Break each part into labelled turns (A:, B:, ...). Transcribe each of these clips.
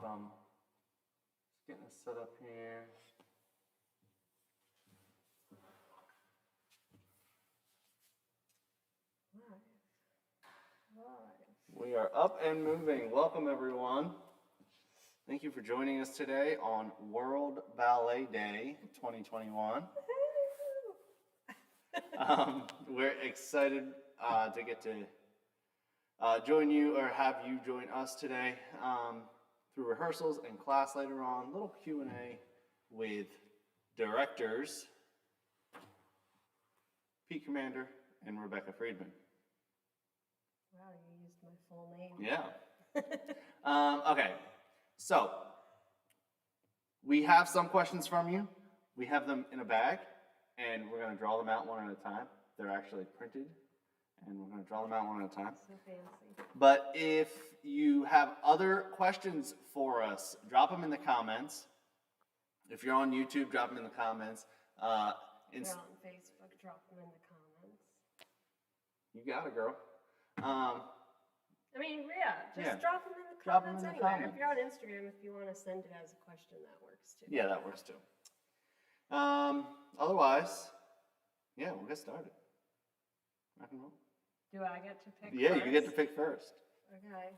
A: welcome. Just getting this set up here. We are up and moving. Welcome, everyone. Thank you for joining us today on World Ballet Day 2021. We're excited to get to join you or have you join us today through rehearsals and class later on. Little Q&A with directors Pete Commander and Rebecca Friedman.
B: Wow, you used my full name.
A: Yeah. Okay, so we have some questions from you. We have them in a bag, and we're going to draw them out one at a time. They're actually printed, and we're going to draw them out one at a time.
B: So fancy.
A: But if you have other questions for us, drop them in the comments. If you're on YouTube, drop them in the comments.
B: If you're on Facebook, drop them in the comments.
A: You got it, girl.
B: Just drop them in the
A: Drop them
B: comments
A: in the
B: anywhere.
A: comments.
B: If you're on Instagram, if you want to send it as a question, that works too.
A: Yeah, that works too. Otherwise, yeah, we'll get started. Rock and roll.
B: Do I get to pick
A: Yeah,
B: first?
A: you get to pick first.
B: Okay.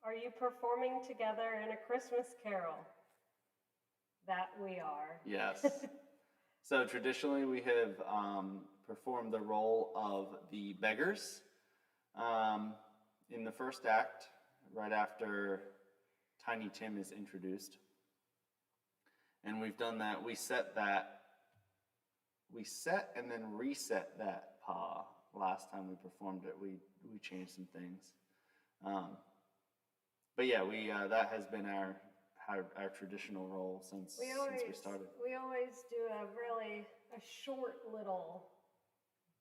B: Are you performing together in a Christmas carol? That we are.
A: Yes. So traditionally we have performed the role of the beggars in the first act, right after Tiny Tim is introduced. And we've done that. We set and then reset that pas last time we performed it. We changed some things. But yeah, that has been our traditional role since we started.
B: We always do a short little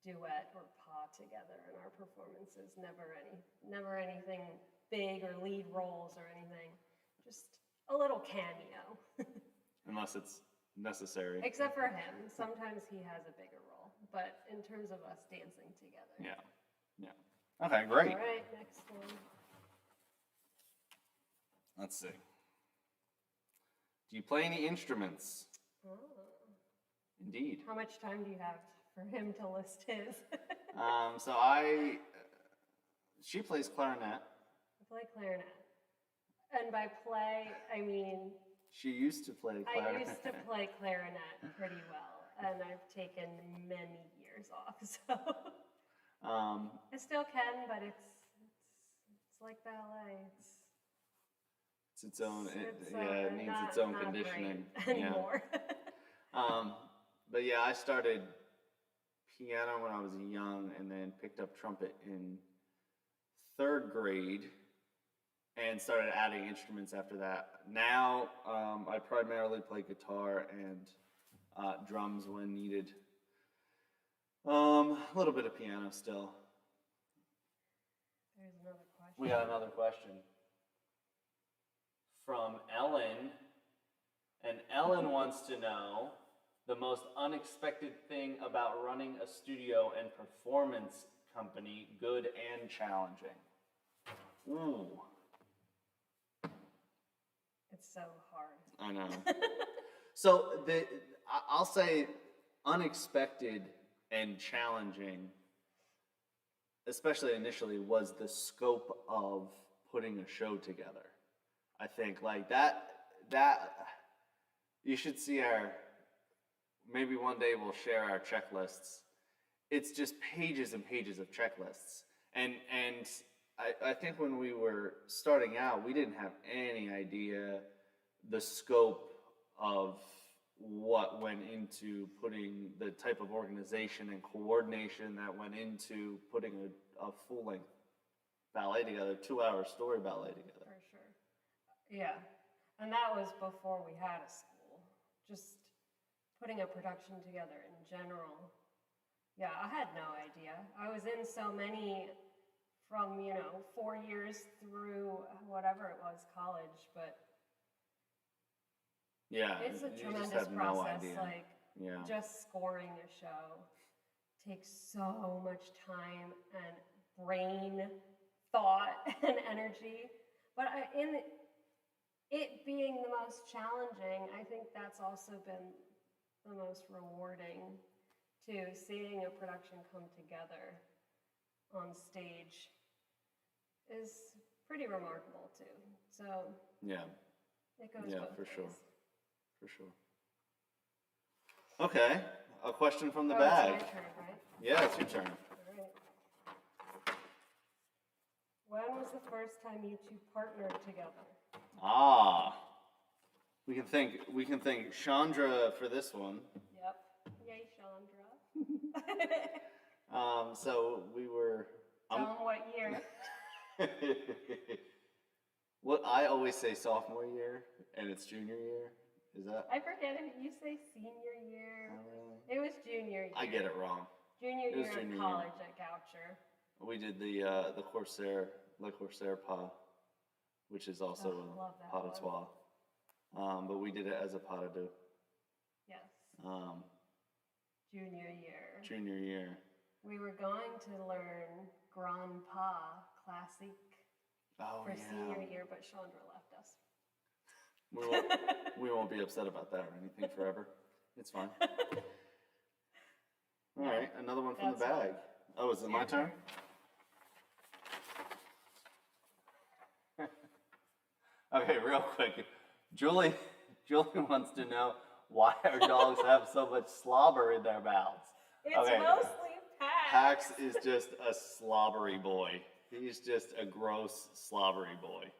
B: duet or pas together in our performances. Never anything big or lead roles or anything. Just a little cameo.
A: Unless it's necessary.
B: Except for him. Sometimes he has a bigger role. But in terms of us dancing together.
A: Yeah. Okay, great.
B: All right, next one.
A: Let's see. Do you play any instruments?
B: Oh.
A: Indeed.
B: How much time do you have for him to list his?
A: She plays clarinet.
B: I play clarinet. And by play, I mean...
A: She used to play clarinet.
B: I used to play clarinet pretty well, and I've taken many years off, so... I still can, but it's like ballet.
A: It's its own, it needs
B: not,
A: its own
B: not
A: conditioning.
B: Anymore.
A: Yeah. But yeah, I started piano when I was young and then picked up trumpet in 3rd grade and started adding instruments after that. Now, I primarily play guitar and drums when needed. A little bit of piano still.
B: There's another question.
A: We got another question from Ellen, and Ellen wants to know the most unexpected thing about running a studio and performance company, good and challenging. Ooh.
B: It's so hard.
A: I know. So I'll say unexpected and challenging, especially initially, was the scope of putting a show together. I think like that you should see maybe one day we'll share our checklists. It's just pages and pages of checklists. And I think when we were starting out, we didn't have any idea the scope of what went into putting the type of organization and coordination that went into putting a full-length ballet together, 2-hour story ballet together.
B: For sure. Yeah. And that was before we had a school. Just putting a production together in general. Yeah, I had no idea. I was in so many from, 4 years through whatever it was, college, but
A: yeah,
B: it's a
A: you
B: tremendous
A: just have
B: process.
A: No idea.
B: Like just scoring a show takes so much time and brain thought and energy. But in it being the most challenging, I think that's also been the most rewarding too, seeing a production come together on stage is pretty remarkable too. So
A: Yeah.
B: it goes
A: Yeah,
B: both
A: for
B: ways.
A: sure. For sure. Okay. A question from the
B: Oh,
A: bag.
B: it's my turn, right?
A: Yeah, it's your turn.
B: All right. When was the first time you two partnered together?
A: Ah. We can thank Chandra for this one.
B: Yep. Yay, Chandra.
A: So we were
B: Tell them what year.
A: what I always say sophomore year and it's junior year. Is that?
B: I forget if you say senior year.
A: Oh, really?
B: It was junior year.
A: I get it wrong.
B: Junior
A: It was
B: year
A: junior
B: of
A: year.
B: college at Goucher.
A: We did the Corsair, Le Corsair pas, which is also
B: love
A: a
B: that
A: pas de
B: one.
A: trois. But we did it as a pas de deux.
B: Yes.
A: Um,
B: Junior year.
A: Junior year.
B: We were going to learn Grand Pas Classique
A: Oh,
B: for
A: yeah.
B: senior year, but Chandra left us.
A: We won't be upset about that or anything forever. It's fine. All right, another one from the
B: That's
A: bag. Oh, is it my turn? Okay, real quick. Julie wants to know why our dogs have so much slobber in their mouths.
B: It's
A: Okay.
B: mostly Pax.
A: Pax is just a slobbery boy. He's just a gross, slobbery boy.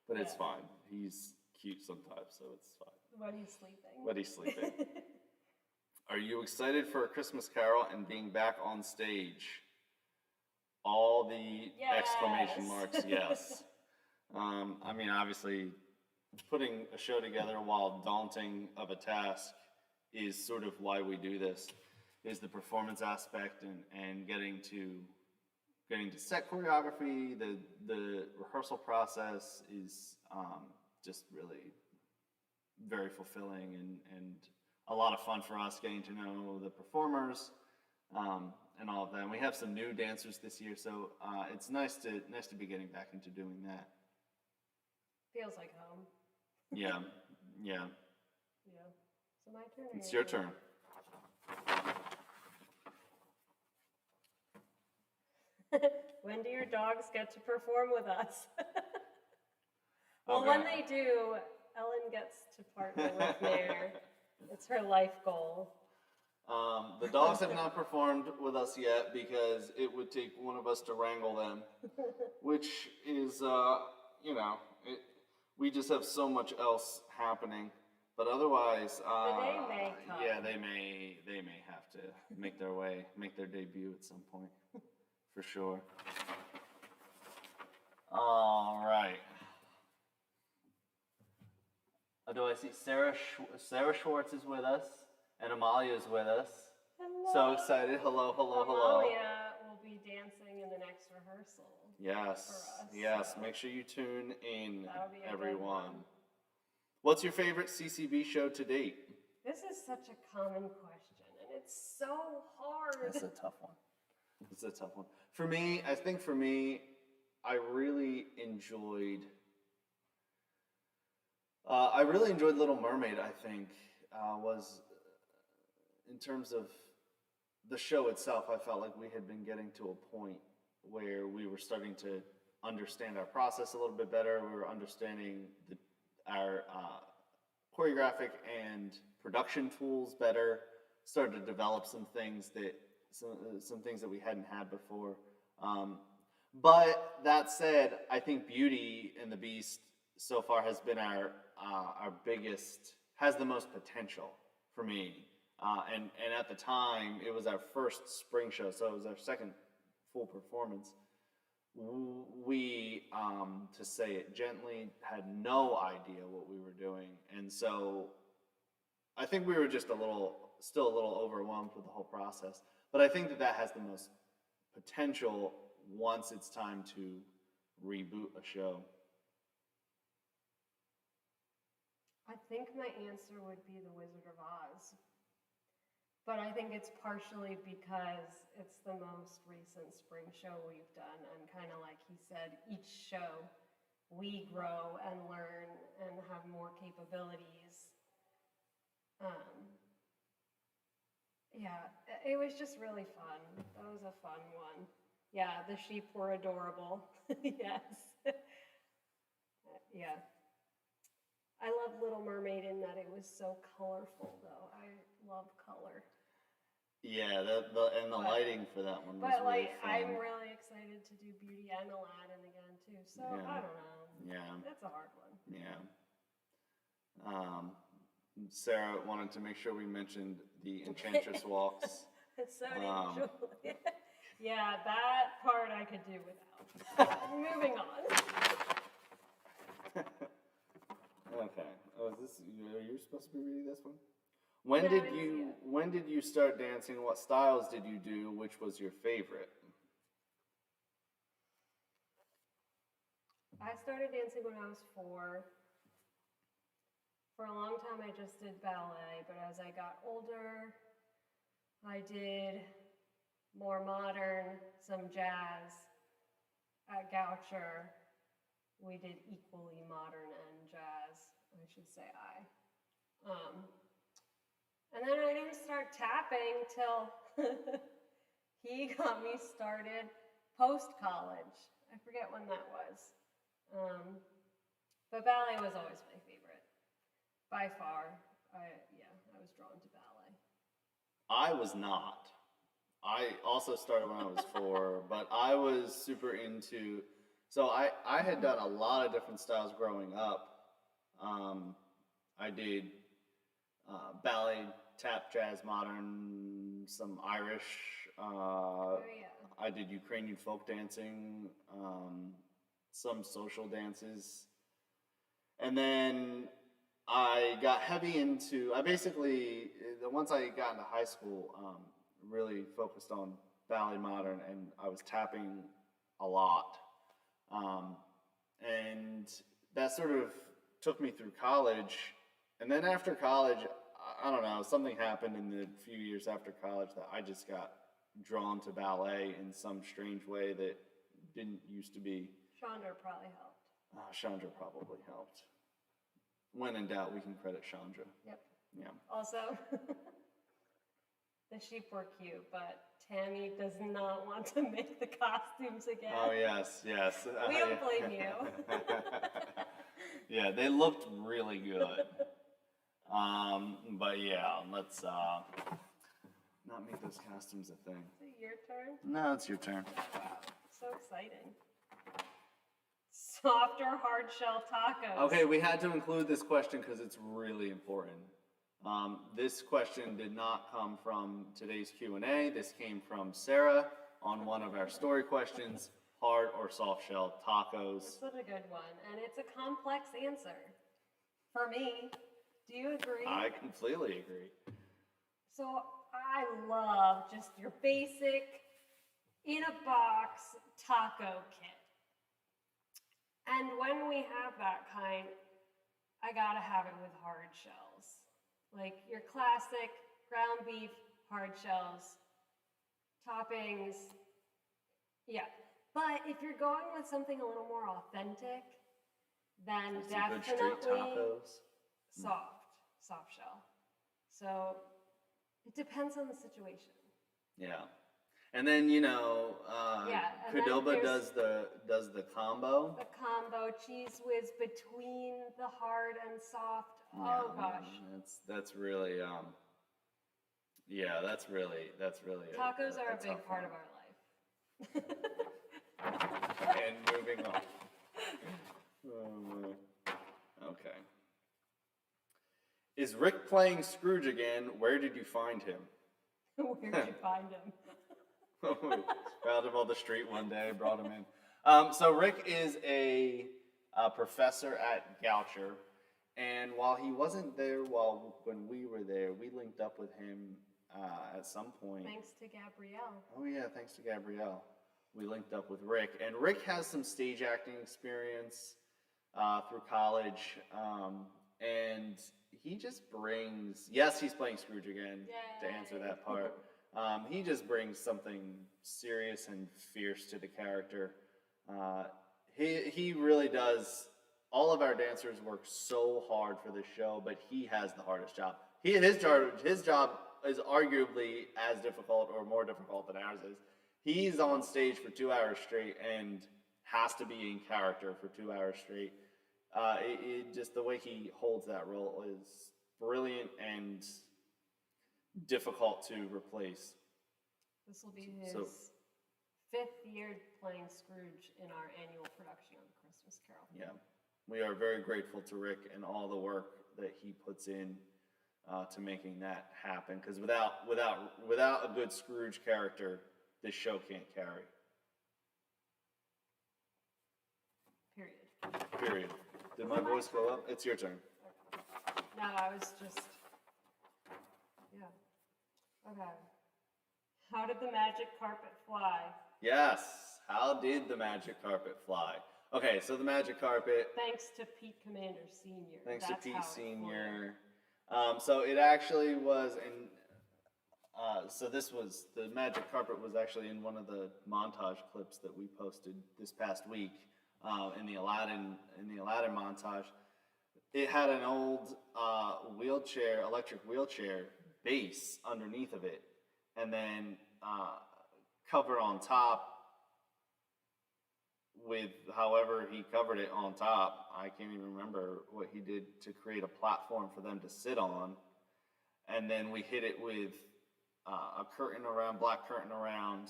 A: But it's
B: Yeah.
A: fine. He's cute sometimes, so it's fine.
B: When he's sleeping.
A: But he's sleeping. Are you excited for A Christmas Carol and being back on stage? All the exclamation marks, yes. I mean, obviously, putting a show together while daunting of a task is sort of why we do this, is the performance aspect and getting to set choreography. The rehearsal process is just really very fulfilling and a lot of fun for us getting to know the performers and all of that. And we have some new dancers this year, so it's nice to be getting back into doing that.
B: Feels like home.
A: Yeah.
B: Yeah. So my turn.
A: It's your turn.
B: When do your dogs get to perform with us? Well,
A: Okay.
B: when they do, Ellen gets to partner with Mare. It's her life goal.
A: The dogs have not performed with us yet because it would take one of us to wrangle them, which is, we just have so much else happening. But otherwise,
B: The day may come.
A: yeah, they may have to make their debut at some point, for sure. All right. Do I see Sarah Schwartz is with us and Amalia is with us.
B: Hello.
A: So excited! Hello.
B: Amalia will be dancing in the next rehearsal.
A: Yes,
B: for us,
A: yes.
B: so
A: Make sure you tune in,
B: that'll be a good
A: everyone.
B: one.
A: What's your favorite CCB show to date?
B: This is such a common question, and it's so hard.
A: It's a tough one. It's a tough one. For me, I really enjoyed. Little Mermaid. I think was in terms of the show itself. I felt like we had been getting to a point where we were starting to understand our process a little bit better. We were understanding our choreographic and production tools better. Started to develop some things that we hadn't had before. But that said, I think Beauty and the Beast so far has been our biggest, has the most potential for me. And at the time, it was our first spring show, so it was our second full performance. We, to say it gently, had no idea what we were doing. And so I think we were just still a little overwhelmed with the whole process. But I think that has the most potential once it's time to reboot a show.
B: I think my answer would be The Wizard of Oz. But I think it's partially because it's the most recent spring show we've done, and kind of like he said, each show we grow and learn and have more capabilities. Yeah, it was just really fun. That was a fun one. Yeah, the sheep were adorable. Yes. Yeah. I love Little Mermaid in that it was so colorful, though. I love color.
A: Yeah, and the
B: But-
A: lighting for that one was
B: But
A: really
B: like,
A: fun.
B: I'm really excited to do Beauty and Aladdin again too. So
A: Yeah.
B: I don't know.
A: Yeah.
B: It's a hard one.
A: Yeah. Sarah wanted to make sure we mentioned the Enchantress walks.
B: So did Julie. Yeah, that part I could do without. Moving on.
A: Okay. Oh, is this are you supposed to be reading this one?
B: No, it's
A: When did you start dancing? What styles did you do? Which was your favorite?
B: I started dancing when I was 4. For a long time, I just did ballet, but as I got older, I did more modern, some jazz. At Goucher, we did equally modern and jazz, I should say and then I didn't start tapping till he got me started post-college. I forget when that was. But ballet was always my favorite. By far, I was drawn to ballet.
A: I was not. I also started when I was 4, but I was super into. So I had done a lot of different styles growing up. I did ballet, tap, jazz, modern, some Irish. I did Ukrainian folk dancing, some social dances, and then I got heavy into. Once I got into high school, really focused on ballet modern, and I was tapping a lot, and that sort of took me through college. And then after college, I don't know, something happened in the few years after college that I just got drawn to ballet in some strange way that didn't used to be.
B: Chandra probably helped.
A: Chandra probably helped. When in doubt, we can credit Chandra.
B: Yep.
A: Yeah.
B: Also, the sheep were cute, but Tammy does not want to make the costumes again.
A: Oh, yes.
B: We don't blame you.
A: Yeah, they looked really good. But yeah, let's not make those costumes a thing.
B: Is it your turn?
A: No, it's your turn.
B: Wow, so exciting. Soft or hard shell tacos?
A: Okay, we had to include this question because it's really important. This question did not come from today's Q&A. This came from Sarah on one of our story questions. Hard or soft shell tacos?
B: It's such a good one, and it's a complex answer. For me, do you agree?
A: I completely agree.
B: So I love just your basic, in-a-box taco kit. And when we have that kind, I gotta have it with hard shells. Like your classic ground beef, hard shells, toppings, yeah. But if you're going with something a little more authentic, then
A: Some good street
B: definitely
A: tacos.
B: soft shell. So it depends on the situation.
A: Yeah, and then
B: and
A: Qdoba
B: then
A: does the combo.
B: The combo cheese whiz between the hard and soft. Oh gosh,
A: that's really that's really
B: tacos are a
A: tough
B: big part
A: one.
B: of our life.
A: And moving on. Okay. Is Rick playing Scrooge again? Where did you find him?
B: Where did you find him?
A: Found him on the street one day, brought him in. So Rick is a professor at Goucher, and while he wasn't there when we were there, we linked up with him at some point.
B: Thanks to Gabrielle.
A: Oh yeah, thanks to Gabrielle. We linked up with Rick, and Rick has some stage acting experience through college. and he just brings, yes, he's playing Scrooge again, to answer
B: Yay.
A: that part. He just brings something serious and fierce to the character. He really does. All of our dancers work so hard for this show, but he has the hardest job. His job is arguably as difficult or more difficult than ours is. He's on stage for 2 hours straight and has to be in character for 2 hours straight. Just the way he holds that role is brilliant and difficult to replace.
B: This will be his
A: So-
B: 5th year playing Scrooge in our annual production of A Christmas Carol.
A: Yeah, we are very grateful to Rick and all the work that he puts in to making that happen. Because without a good Scrooge character, this show can't carry. Period. Did my voice go up? It's your turn.
B: No, I was just, yeah. Okay. How did the magic carpet fly?
A: Yes. How did the magic carpet fly? Okay, so the magic carpet.
B: Thanks to Pete Commander Sr.
A: Thanks
B: That's
A: to
B: how
A: Pete
B: it
A: Sr. So it actually was in. So the magic carpet was actually in one of the montage clips that we posted this past week in the Aladdin montage. It had an old electric wheelchair base underneath of it, and then covered on top with however he covered it on top. I can't even remember what he did to create a platform for them to sit on, and then we hit it with a black curtain around,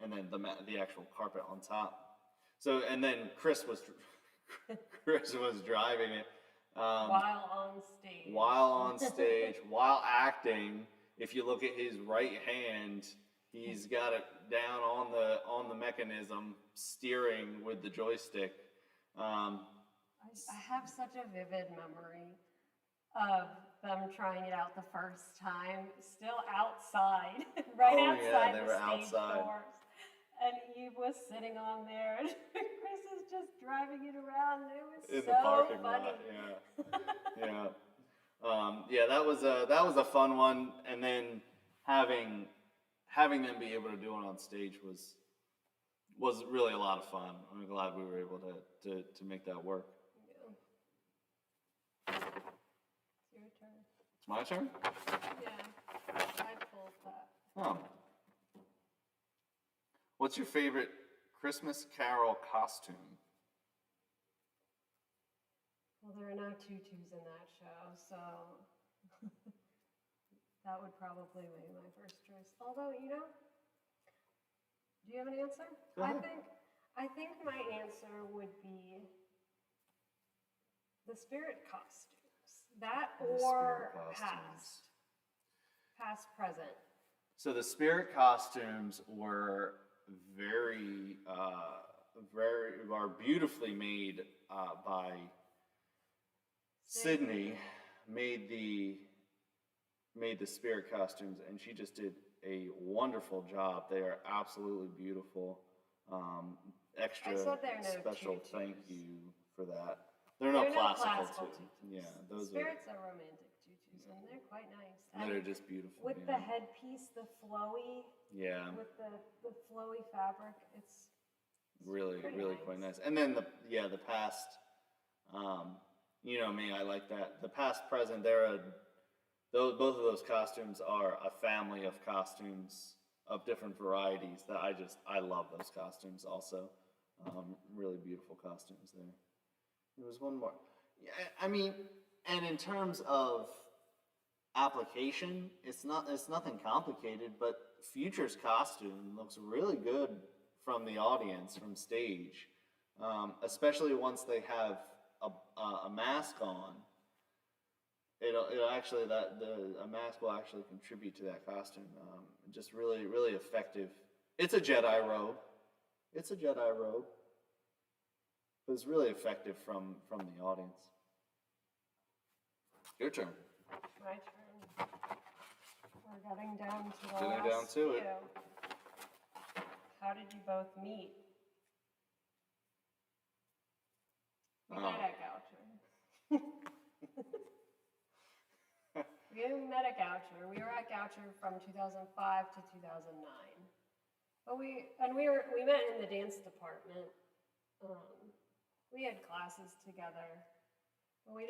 A: and then the actual carpet on top. So, and then Chris was driving it
B: while on stage.
A: While acting. If you look at his right hand, he's got it down on the mechanism, steering with the joystick.
B: I have such a vivid memory of them trying it out the first time, still outside, outside
A: they
B: the
A: were
B: stage
A: outside.
B: doors. And Eve was sitting on there, and Chris is just driving it around. And it was
A: In
B: so
A: the parking
B: funny.
A: lot, yeah. That was a fun one, and then having them be able to do it on stage was really a lot of fun. I'm glad we were able to make that work.
B: Yeah. It's your turn.
A: It's my turn?
B: Yeah, I pulled that.
A: Oh. What's your favorite Christmas Carol costume?
B: Well, there are no tutus in that show, so that would probably be my first choice. Although, do you have an answer?
A: Go ahead.
B: I think my answer would be the spirit costumes. That or past, present.
A: So the spirit costumes were very beautifully made by Sydney. Made the spirit costumes, and she just did a wonderful job. They are absolutely beautiful. Extra special
B: tutus.
A: thank you for that. There are no classical tutus. Yeah, those
B: spirits are romantic tutus, and they're quite nice.
A: They're just beautiful.
B: With the headpiece, the flowy.
A: Yeah.
B: With the flowy fabric, it's
A: really
B: nice.
A: Quite nice. And then the past, me, I like that. The past, present, both of those costumes are a family of costumes of different varieties that I love those costumes also. Really beautiful costumes there. There was one more. Yeah, I mean, and in terms of application, it's nothing complicated, but Future's costume looks really good from the audience, from stage, especially once they have a mask on. A mask will actually contribute to that costume. Just really, really effective. It's a Jedi robe. But it's really effective from the audience. Your turn.
B: My turn. We're getting down to the
A: Getting
B: last
A: down to it.
B: few. How did you both meet? We met at Goucher. at Goucher. We were at Goucher from 2005 to 2009. But we met in the dance department. We had classes together, but we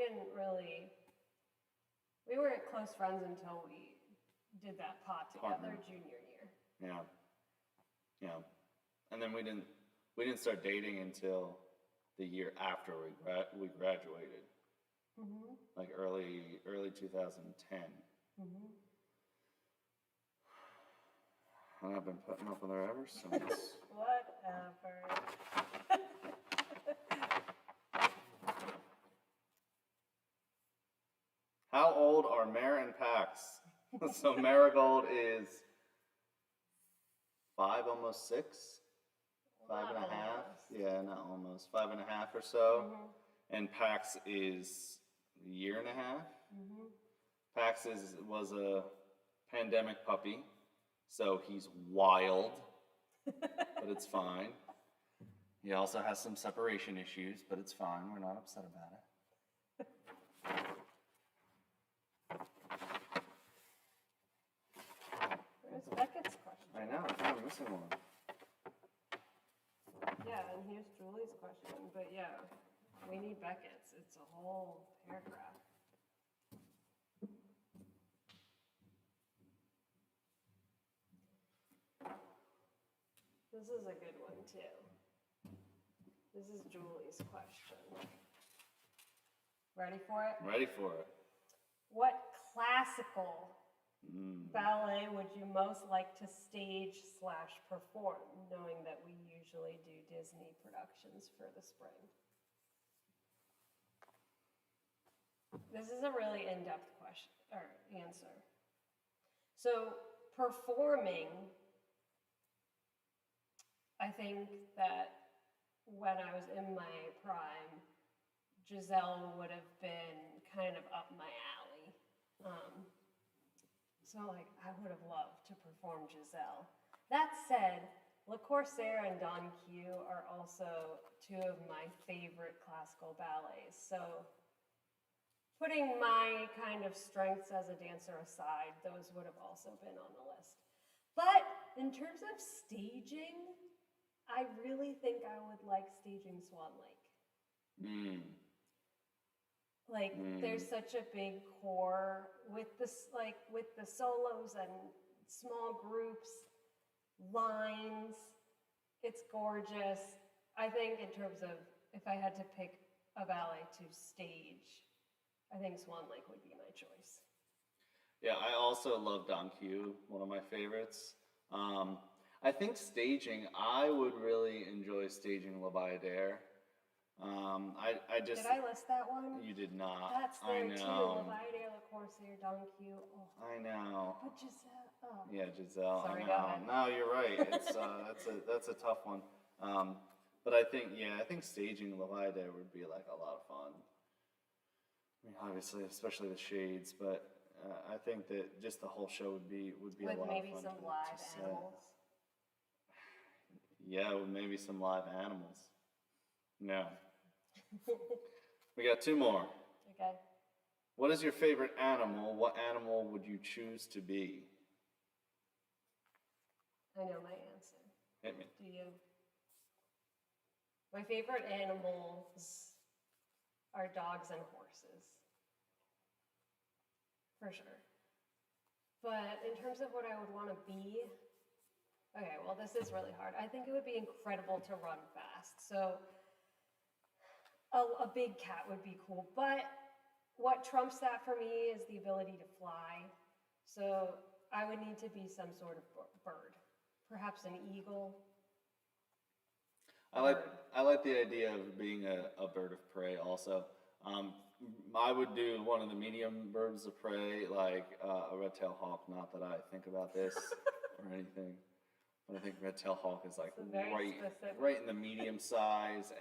B: weren't close friends until we did that pot together junior year.
A: Yeah. Yeah. And then we didn't start dating until the year after we graduated. Mm-hmm. Like early 2010. Mm-hmm. And I've been putting up with her ever since.
B: Whatever.
A: How old are Mare and Pax? So Marigold is 5, almost 6, 5 and a half. Yeah, not almost 5 and a half or so. Mm-hmm. And Pax is a year and a half. Mm-hmm. Pax was a pandemic puppy, so he's wild, but it's fine. He also has some separation issues, but it's fine. We're not upset about it.
B: Where's Becca's question?
A: I know, I'm missing one.
B: Yeah, and here's Julie's question, but yeah, we need Becca's. It's a whole paragraph. This is a good one, too. This is Julie's question. Ready for it?
A: Ready for it.
B: What classical ballet would you most like to stage/perform, knowing that we usually do Disney productions for the spring? This is a really in-depth question, or answer. So, performing, I think that when I was in my prime, Giselle would have been kind of up my alley. So I would have loved to perform Giselle. That said, Le Corsaire and Don Q are also two of my favorite classical ballets. So putting my kind of strengths as a dancer aside, those would have also been on the list. But in terms of staging, I really think I would like staging Swan Lake. There's such a big core with the solos and small groups, lines. It's gorgeous. I think in terms of if I had to pick a ballet to stage, I think Swan Lake would be my choice.
A: Yeah, I also love Don Q, one of my favorites. I think staging, I would really enjoy staging La Bayadere.
B: Did I list that one?
A: You did not.
B: That's there too. La Bayadere, Le Corsaire, Don Q. Oh.
A: I know.
B: But Giselle. Oh.
A: Yeah, Giselle.
B: Sorry,
A: I know.
B: go ahead.
A: No, you're right. It's that's a tough one. But I think staging La Bayadere would be like a lot of fun. I mean, obviously, especially the shades, but I think that just the whole show would be a lot of fun.
B: With maybe some live animals.
A: Yeah, with maybe some live animals. No. We got 2 more.
B: Okay.
A: What is your favorite animal? What animal would you choose to be?
B: I know my answer.
A: Hit me.
B: Do you? My favorite animals are dogs and horses. For sure. But in terms of what I would want to be, okay, well, this is really hard. I think it would be incredible to run fast. So a big cat would be cool. But what trumps that for me is the ability to fly. So I would need to be some sort of bird, perhaps an eagle.
A: I like the idea of being a bird of prey also. I would do one of the medium birds of prey, like a red-tailed hawk. Not that I think about this or anything, but I think red-tailed hawk is like right in the medium size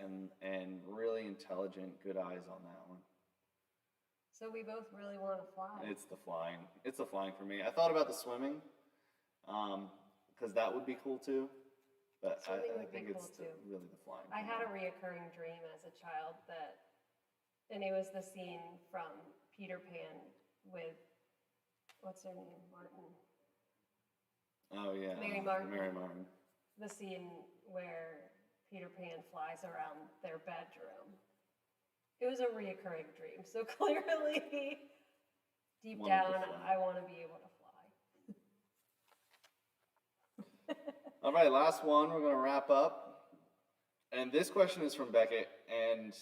A: and really intelligent, good eyes on that one.
B: So we both really want to fly.
A: It's the flying. It's the flying for me. I thought about the swimming, because that would be cool too. But I think it's really the flying.
B: I had a reoccurring dream as a child and it was the scene from Peter Pan with what's her name? Martin.
A: Oh yeah,
B: Mary Martin.
A: Mary Martin.
B: The scene where Peter Pan flies around their bedroom. It was a reoccurring dream, so clearly, deep down, I want to be able to fly.
A: All right, last one. We're going to wrap up. And this question is from Becca, and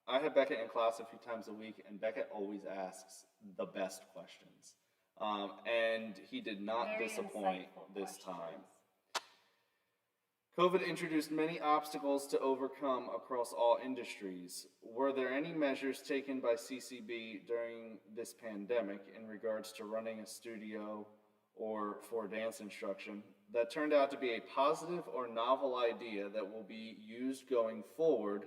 A: I have Becca in class a few times a week, and Becca always asks the best questions. And he did not
B: Very
A: disappoint this
B: questions.
A: time. COVID introduced many obstacles to overcome across all industries. Were there any measures taken by CCB during this pandemic in regards to running a studio or for dance instruction that turned out to be a positive or novel idea that will be used going forward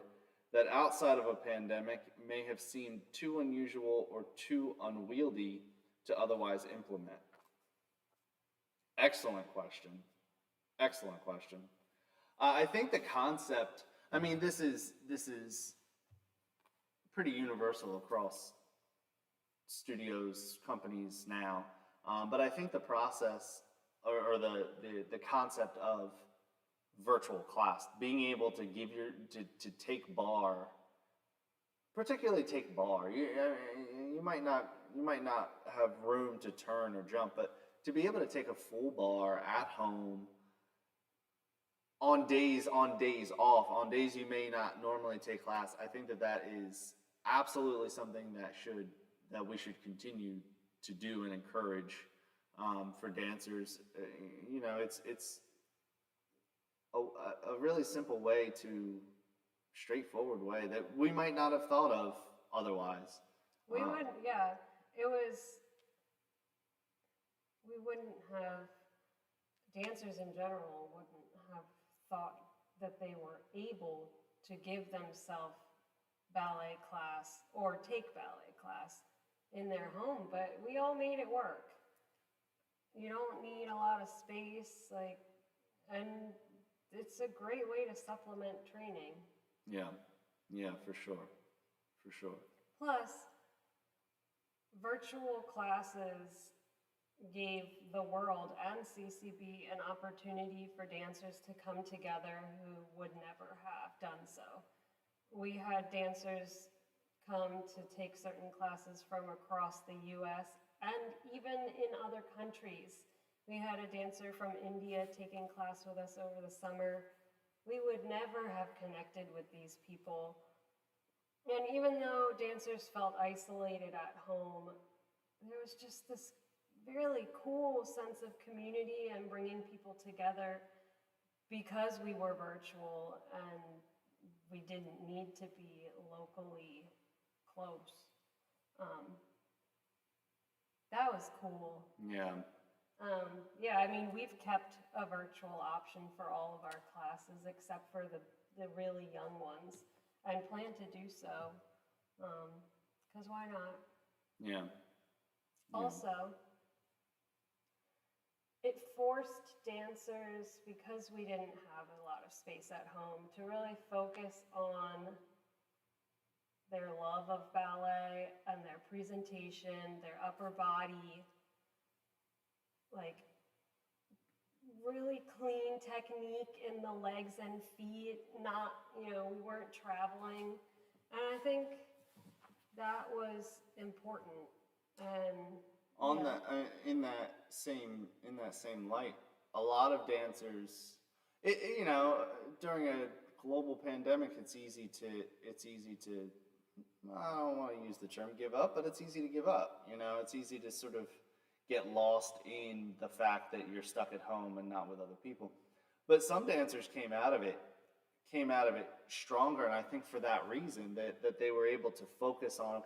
A: that outside of a pandemic may have seemed too unusual or too unwieldy to otherwise implement? Excellent question. Excellent question. I think the concept, I mean, this is pretty universal across studios, companies now. But I think the process or the concept of virtual class, being able to give to take bar, particularly take bar. You might not have room to turn or jump, but to be able to take a full bar at home on days off, on days you may not normally take class, I think that is absolutely something that we should continue to do and encourage for dancers. It's a really simple way straightforward way that we might not have thought of otherwise.
B: We wouldn't have, dancers in general wouldn't have thought that they were able to give themselves ballet class or take ballet class in their home, but we all made it work. You don't need a lot of space, and it's a great way to supplement training.
A: Yeah, for sure.
B: Plus, virtual classes gave the world and CCB an opportunity for dancers to come together who would never have done so. We had dancers come to take certain classes from across the US and even in other countries. We had a dancer from India taking class with us over the summer. We would never have connected with these people. And even though dancers felt isolated at home, there was just this really cool sense of community and bringing people together because we were virtual and we didn't need to be locally close. That was cool.
A: Yeah.
B: I mean, we've kept a virtual option for all of our classes except for the really young ones, and plan to do so, because why not?
A: Yeah.
B: Also, it forced dancers, because we didn't have a lot of space at home, to really focus on their love of ballet and their presentation, their upper body, really clean technique in the legs and feet, we weren't traveling. And I think that was important. And
A: in that same light, a lot of dancers, during a global pandemic, it's easy to I don't want to use the term give up, but it's easy to give up. It's easy to sort of get lost in the fact that you're stuck at home and not with other people. But some dancers came out of it stronger, and I think for that reason that they were able to focus on,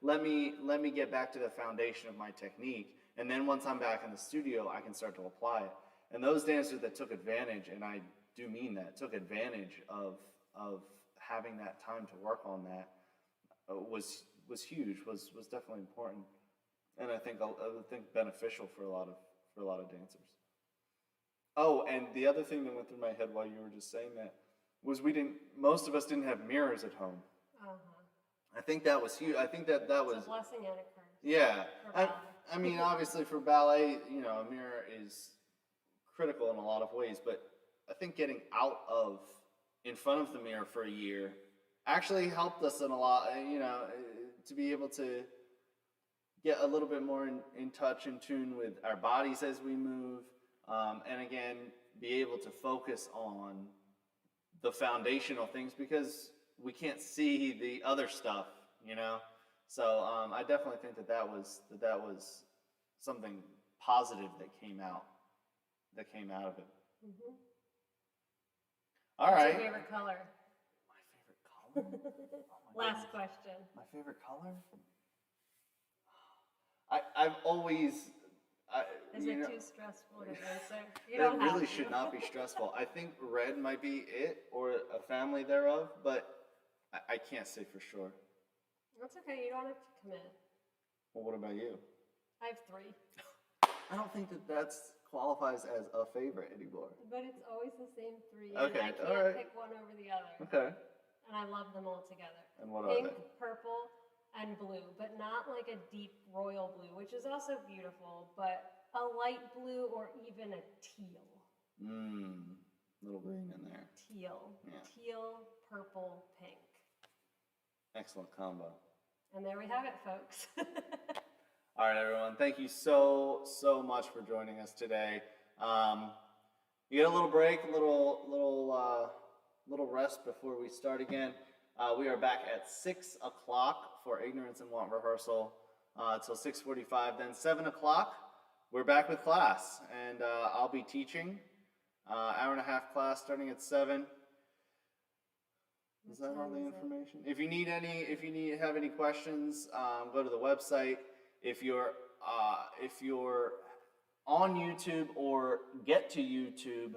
A: let me get back to the foundation of my technique, and then once I'm back in the studio, I can start to apply it. And those dancers that took advantage, and I do mean that, took advantage of having that time to work on that was huge, was definitely important, and I think beneficial for a lot of dancers. Oh, and the other thing that went through my head while you were just saying that was most of us didn't have mirrors at home. I think that was huge. I think that was
B: it's a blessing and a curse.
A: Yeah, I mean, obviously for ballet, you know, a mirror is critical in a lot of ways, but I think getting out of in front of the mirror for a year actually helped us in a lot, you know, to be able to get a little bit more in touch, in tune with our bodies as we move, and again, be able to focus on the foundational things because we can't see the other stuff, you know. So I definitely think that was something positive that came out of it.
B: Mm-hmm.
A: All
B: What's
A: right.
B: your favorite color?
A: My favorite color? Oh my
B: Last
A: goodness.
B: question.
A: My favorite color? I've always.
B: Is
A: you
B: it
A: know,
B: too stressful to answer? You
A: It
B: don't have
A: really
B: to.
A: should not be stressful. I think red might be it, or a family thereof, but I can't say for sure.
B: That's okay. You don't have to commit.
A: Well, what about you?
B: I have 3.
A: I don't think that qualifies as a favorite anymore.
B: But it's always the same 3.
A: Okay,
B: And I can't
A: alright.
B: pick one over the other.
A: Okay.
B: And I love them all together.
A: And what
B: Pink,
A: are they?
B: purple, and blue, but not like a deep royal blue, which is also beautiful, but a light blue or even a teal.
A: Little green in there.
B: Teal.
A: Yeah.
B: Teal, purple, pink.
A: Excellent combo.
B: And there we have it, folks.
A: All right, everyone. Thank you so much for joining us today. You get a little break, a little rest before we start again. We are back at 6 o'clock for Ignorance and Want rehearsal till 6:45. Then 7 o'clock, we're back with class, and I'll be teaching. Hour and a half class starting at 7. Is that all the information? If you have any questions, go to the website. If you're on YouTube or get to YouTube,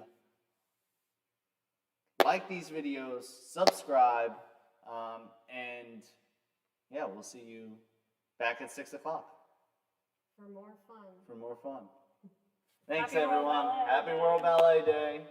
A: like these videos, subscribe, and yeah, we'll see you back at 6 o'clock.
B: For more fun.
A: Thanks,
B: Happy World
A: everyone.
B: Ballet
A: Happy
B: Day.
A: World Ballet Day.